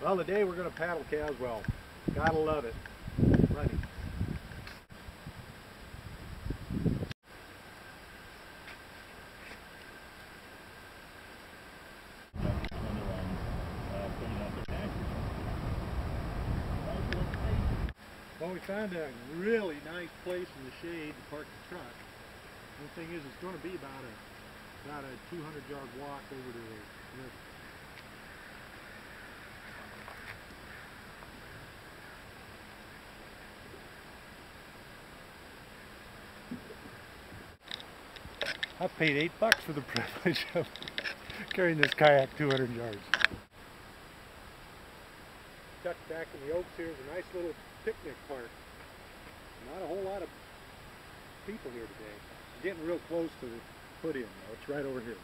Well, today we're going to paddle Caswell. Gotta love it. Running. Well, we found a really nice place in the shade to park the truck. The thing is, it's going to be about a 200-yard walk over to the river. I paid $8 for the privilege of carrying this kayak 200 yards. Tucked back in the oaks here is a nice little picnic park. Not a whole lot of people here today. Getting real close to the put-in though. It's right over here.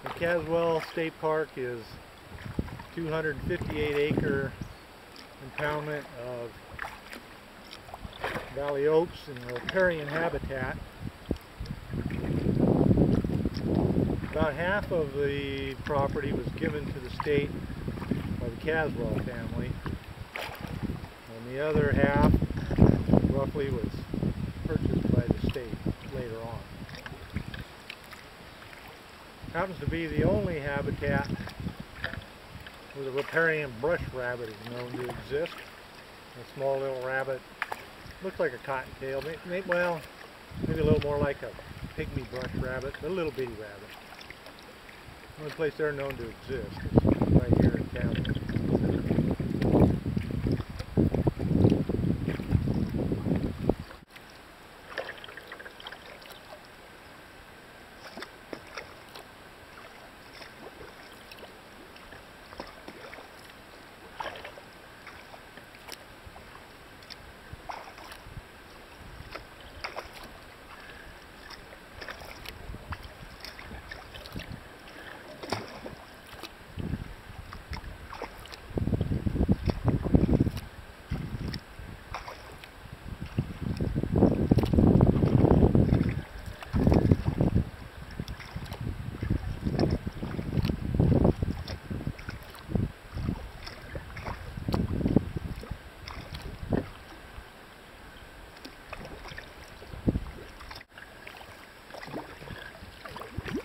The Caswell State Park is 258-acre impoundment of valley oaks and riparian habitat. About half of the property was given to the state by the Caswell family, and the other half roughly was purchased by the state later on. Happens to be the only habitat where the riparian brush rabbit is known to exist. A small little rabbit, looks like a cottontail, well, maybe a little more like a pygmy brush rabbit, but a little bitty rabbit. The only place they're known to exist is right here in Caswell.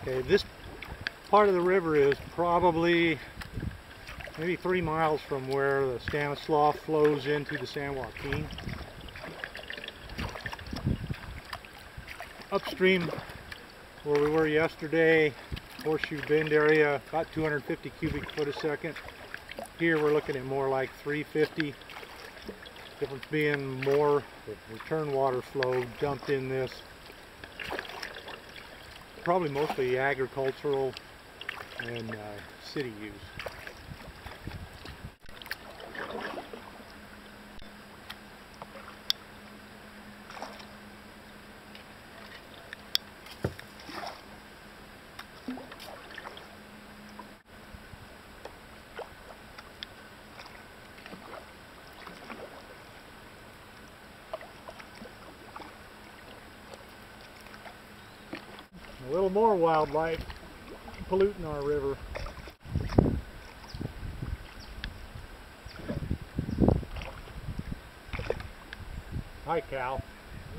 Okay, this part of the river is probably maybe 3 miles from where the Stanislaus flows into the San Joaquin. Upstream where we were yesterday, Horseshoe Bend area, about 250 cubic foot a second. Here we're looking at more like 350. Difference being more the return water flow dumped in this. Probably mostly agricultural and city use. A little more wildlife polluting our river. Hi, cow.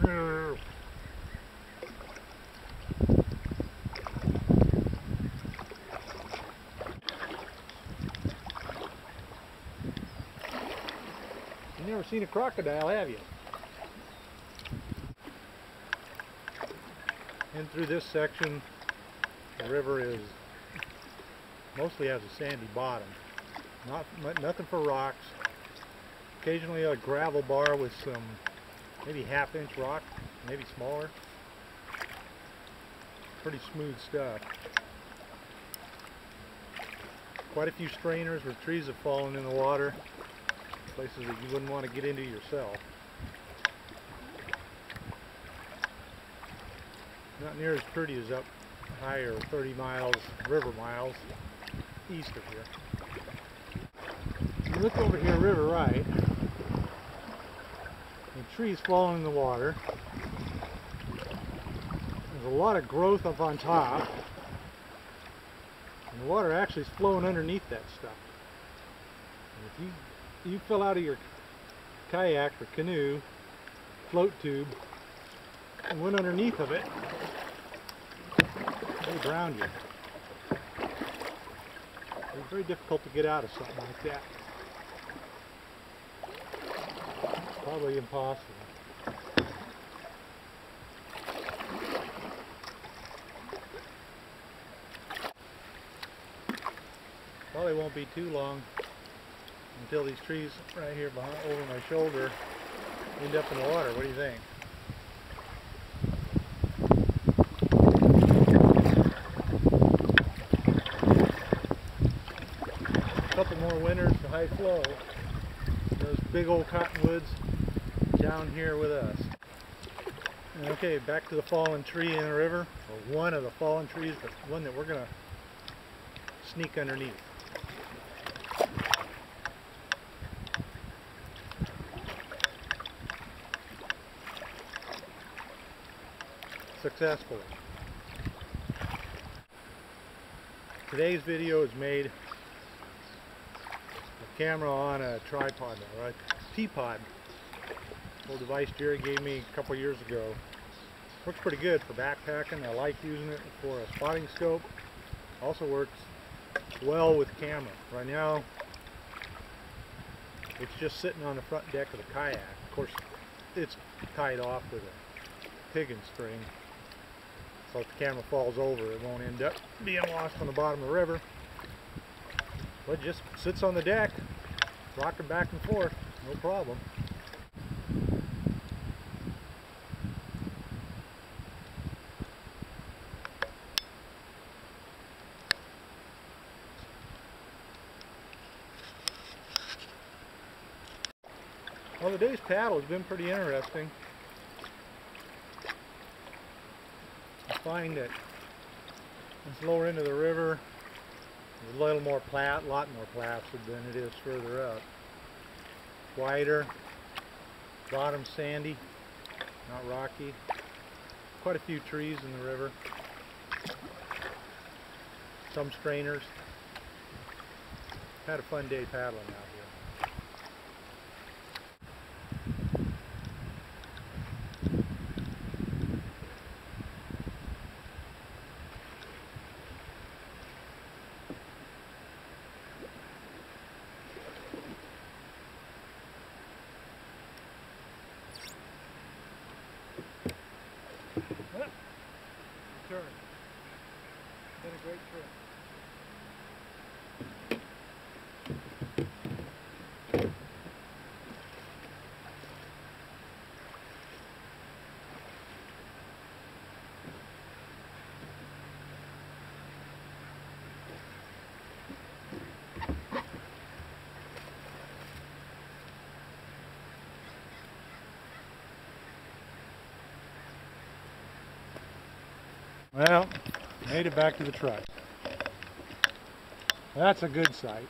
You never seen a crocodile, have you? In through this section, the river is mostly has a sandy bottom. Nothing for rocks. Occasionally a gravel bar with some maybe half-inch rock maybe smaller. Pretty smooth stuff. Quite a few strainers where trees have fallen in the water, places that you wouldn't want to get into yourself. Not near as pretty as up higher 30 miles, river miles, east of here. You look over here, river right, the trees falling in the water. There's a lot of growth up on top, and the water actually is flowing underneath that stuff. And if you fell out of your kayak or canoe, float tube, and went underneath of it, they drowned you. It's very difficult to get out of something like that. Probably impossible. Probably won't be too long until these trees right here behind, over my shoulder end up in the water. What do you think? A couple more winters to high flow. Those big old cottonwoods down here with us. Okay, back to the fallen tree in the river, or one of the fallen trees, but one that we're going to sneak underneath. Successfully. Today's video is made with camera on a tripod, or a teapot. Little device Jerry gave me a couple years ago. Works pretty good for backpacking. I like using it for a spotting scope. Also works well with camera. Right now it's just sitting on the front deck of the kayak. Of course it's tied off with a piggin string, so if the camera falls over it won't end up being lost on the bottom of the river. But it just sits on the deck, rocking back and forth, no problem. Well, today's paddle has been pretty interesting. I find that it's lower into the river, there's a little more lot more placid than it is further up. Wider, bottom sandy, not rocky. Quite a few trees in the river. Some strainers. Had a fun day paddling out here. Turn. Been a great trip. Well, made it back to the truck. That's a good sight.